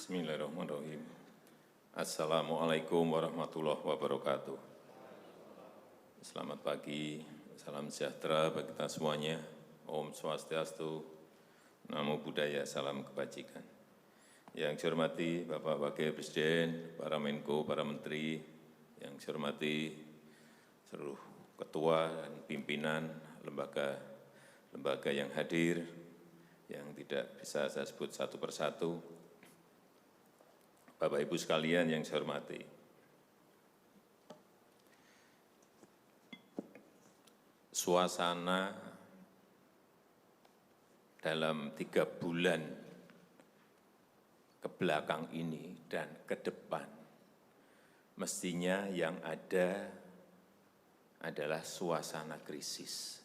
Bismillahirrahmanirrahim. Assalamualaikum warahmatullahi wabarakatuh. Selamat pagi, salam sejahtera bagi kita semuanya. Om Swastiastu, Namo Buddhaya, salam kebajikan. Yang saya hormati Bapak Wakil Presiden, para Menko, para Menteri, yang saya hormati seluruh ketua dan pimpinan lembaga yang hadir, yang tidak bisa saya sebut satu persatu. Bapak Ibu sekalian yang saya hormati, suasana dalam 3 bulan ke belakang ini dan ke depan, mestinya yang ada adalah suasana krisis.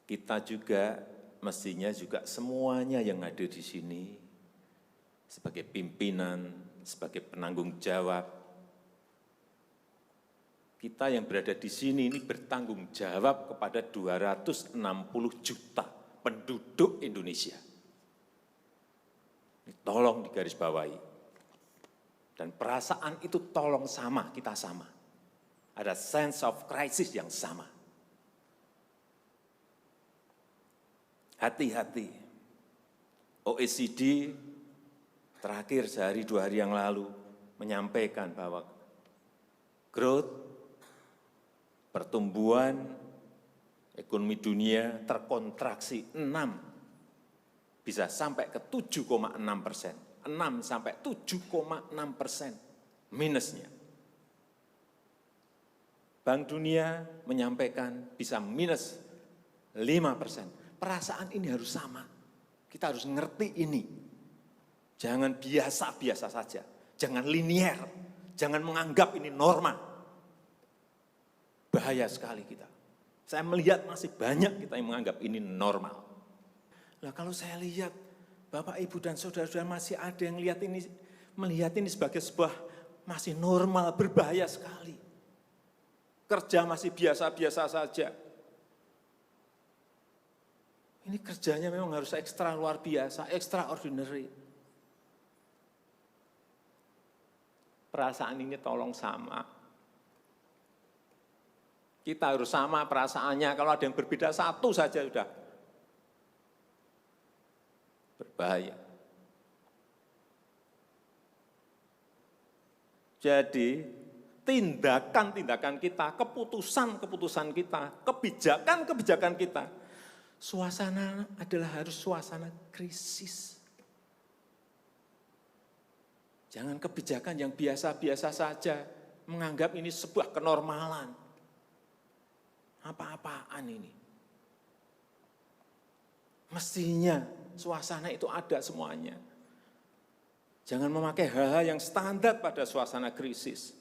Kita juga mestinya juga semuanya yang ada di sini sebagai pimpinan, sebagai penanggung jawab, kita yang berada di sini ini bertanggung jawab kepada 260 juta penduduk Indonesia. Ini tolong digarisbawahi. Dan perasaan itu tolong sama, kita sama. Ada sense of crisis yang sama. Hati-hati, OECD terakhir sehari 2 hari yang lalu menyampaikan bahwa growth, pertumbuhan ekonomi dunia terkontraksi 6, bisa sampai ke 7,6%, 6 sampai 7,6% minusnya. Bank Dunia menyampaikan bisa minus 5%. Perasaan ini harus sama. Kita harus ngerti ini. Jangan biasa-biasa saja. Jangan linier. Jangan menganggap ini norma. Bahaya sekali kita. Saya melihat masih banyak kita yang menganggap ini normal. Nah, kalau saya lihat Bapak, Ibu, dan saudara-saudara masih ada yang melihat ini sebagai sebuah masih normal, berbahaya sekali. Kerja masih biasa-biasa saja. Ini kerjanya memang harus ekstra luar biasa, extraordinary. Perasaan ini tolong sama. Kita harus sama perasaannya, kalau ada yang berbeda satu saja sudah berbahaya. Jadi, tindakan-tindakan kita, keputusan-keputusan kita, kebijakan-kebijakan kita, suasana adalah harus suasana krisis. Jangan kebijakan yang biasa-biasa saja, menganggap ini sebuah kenormalan. Apa-apaan ini? Mestinya suasana itu ada semuanya. Jangan memakai hal-hal yang standar pada suasana krisis.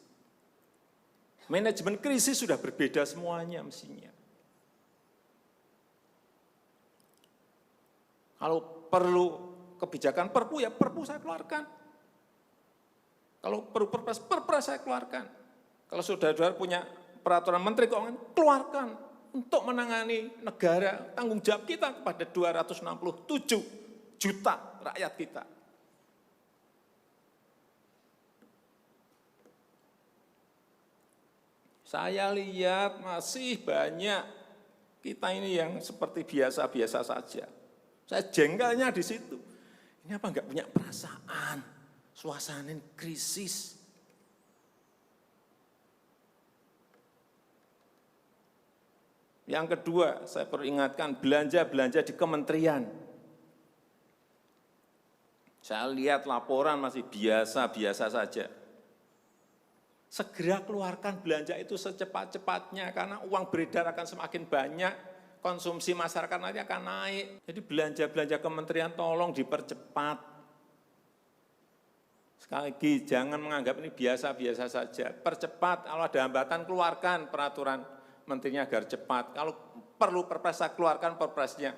Manajemen krisis sudah berbeda semuanya mestinya. Kalau perlu kebijakan perpu, ya perpu saya keluarkan. Kalau perlu perpres saya keluarkan. Kalau saudara-saudara punya peraturan menteri keuangan, keluarkan untuk menangani negara, tanggung jawab kita kepada 267 juta rakyat kita. Saya lihat masih banyak kita ini yang seperti biasa-biasa saja. Saya jengkelnya di situ. Ini apa enggak punya perasaan, suasana krisis. Yang kedua, saya perlu ingatkan belanja-belanja di kementerian. Saya lihat laporan masih biasa-biasa saja. Segera keluarkan belanja itu secepat-cepatnya karena uang beredar akan semakin banyak. Konsumsi masyarakat nanti akan naik. Jadi belanja-belanja kementerian tolong dipercepat. Sekali lagi, jangan menganggap ini biasa-biasa saja. Percepat, kalau ada hambatan keluarkan peraturan menterinya agar cepat. Kalau perlu perpres, keluarkan perpresnya.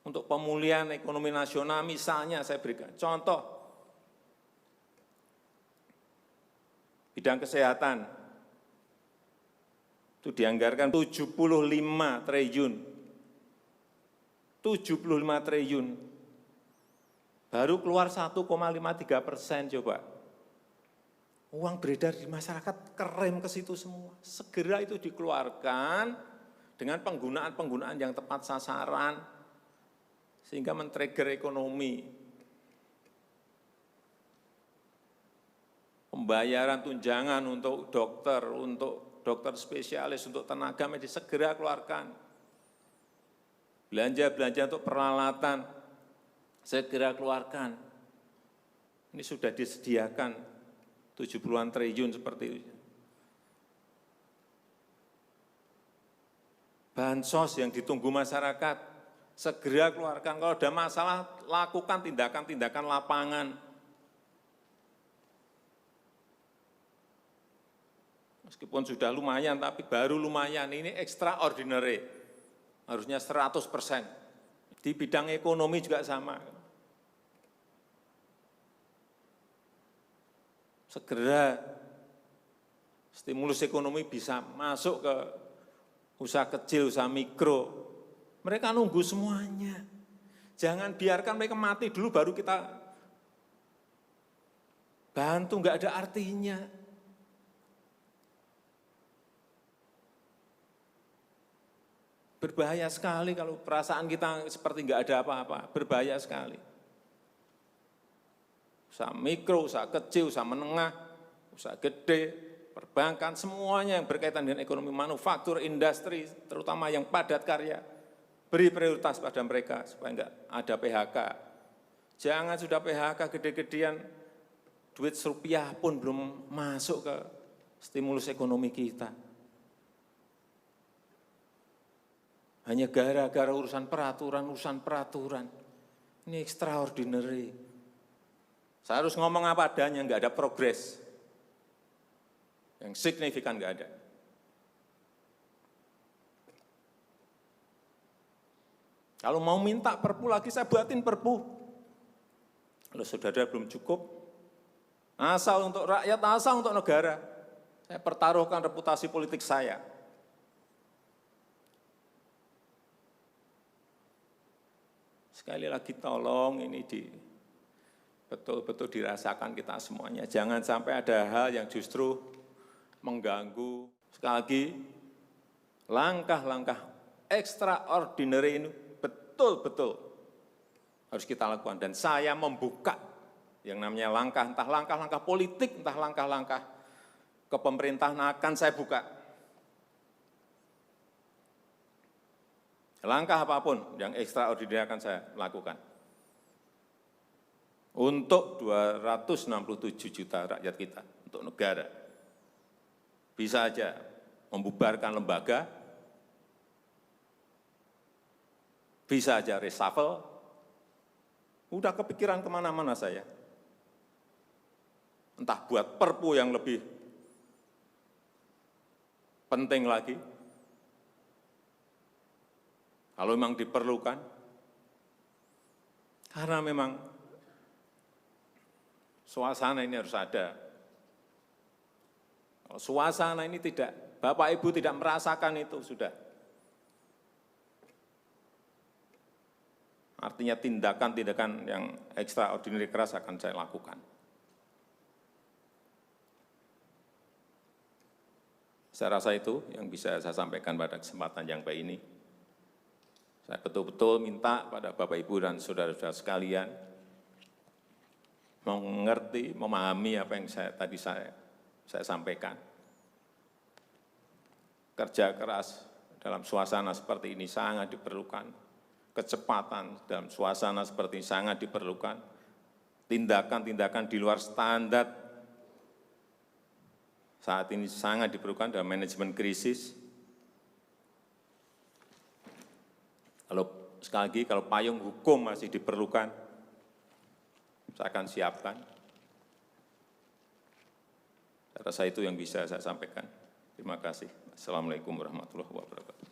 Untuk pemulihan ekonomi nasional misalnya saya berikan contoh. Bidang kesehatan. Itu dianggarkan 75 triliun 75 triliun. Baru keluar 1,53% coba. Uang beredar di masyarakat kerem ke situ semua. Segera itu dikeluarkan dengan penggunaan-penggunaan yang tepat sasaran, sehingga men-trigger ekonomi. Pembayaran tunjangan untuk dokter spesialis, untuk tenaga medis, segera keluarkan. Belanja-belanja untuk peralatan, segera keluarkan. Ini sudah disediakan 70-an triliun seperti itu. Bansos yang ditunggu masyarakat, segera keluarkan. Kalau ada masalah, lakukan tindakan-tindakan lapangan. Meskipun sudah lumayan, tapi baru lumayan, ini extraordinary. Harusnya 100%. Di bidang ekonomi juga sama. Segera stimulus ekonomi bisa masuk ke usaha kecil, usaha mikro. Mereka nunggu semuanya. Jangan biarkan mereka mati dulu baru kita bantu, nggak ada artinya. Berbahaya sekali kalau perasaan kita seperti nggak ada apa-apa, berbahaya sekali. Usaha mikro, usaha kecil, usaha menengah, usaha gede, perbankan, semuanya yang berkaitan dengan ekonomi manufaktur, industri, terutama yang padat karya, beri prioritas pada mereka supaya enggak ada PHK. Jangan sudah PHK gede-gedean, duit rupiah pun belum masuk ke stimulus ekonomi kita. Hanya gara-gara urusan peraturan. Ini extraordinary. Saya harus ngomong apa adanya, enggak ada progres. Yang signifikan enggak ada. Kalau mau minta perpu lagi, saya buatin perpu. Kalau saudara belum cukup, asal untuk rakyat, asal untuk negara. Saya pertaruhkan reputasi politik saya. Sekali lagi tolong ini betul-betul dirasakan kita semuanya. Jangan sampai ada hal yang justru mengganggu. Sekali lagi, langkah-langkah extraordinary ini betul-betul harus kita lakukan. Dan saya membuka yang namanya langkah, entah langkah-langkah politik, entah langkah-langkah kepemerintahan akan saya buka. Langkah apapun yang extraordinary akan saya lakukan. Untuk 267 juta rakyat kita, untuk negara. Bisa aja membubarkan lembaga, bisa aja reshuffle, udah kepikiran kemana-mana saya. Entah buat perpu yang lebih penting lagi, kalau memang diperlukan, karena memang suasana ini harus ada. Kalau suasana ini tidak, Bapak Ibu tidak merasakan itu, sudah. Artinya tindakan-tindakan yang extraordinary keras akan saya lakukan. Saya rasa itu yang bisa saya sampaikan pada kesempatan yang baik ini. Saya betul-betul minta pada Bapak Ibu dan saudara-saudara sekalian mengerti, memahami apa yang tadi saya sampaikan. Kerja keras dalam suasana seperti ini sangat diperlukan. Kecepatan dalam suasana seperti ini sangat diperlukan. Tindakan-tindakan di luar standar saat ini sangat diperlukan dalam manajemen krisis. Kalau sekali lagi, kalau payung hukum masih diperlukan, saya akan siapkan. Saya rasa itu yang bisa saya sampaikan. Terima kasih. Assalamualaikum warahmatullahi wabarakatuh.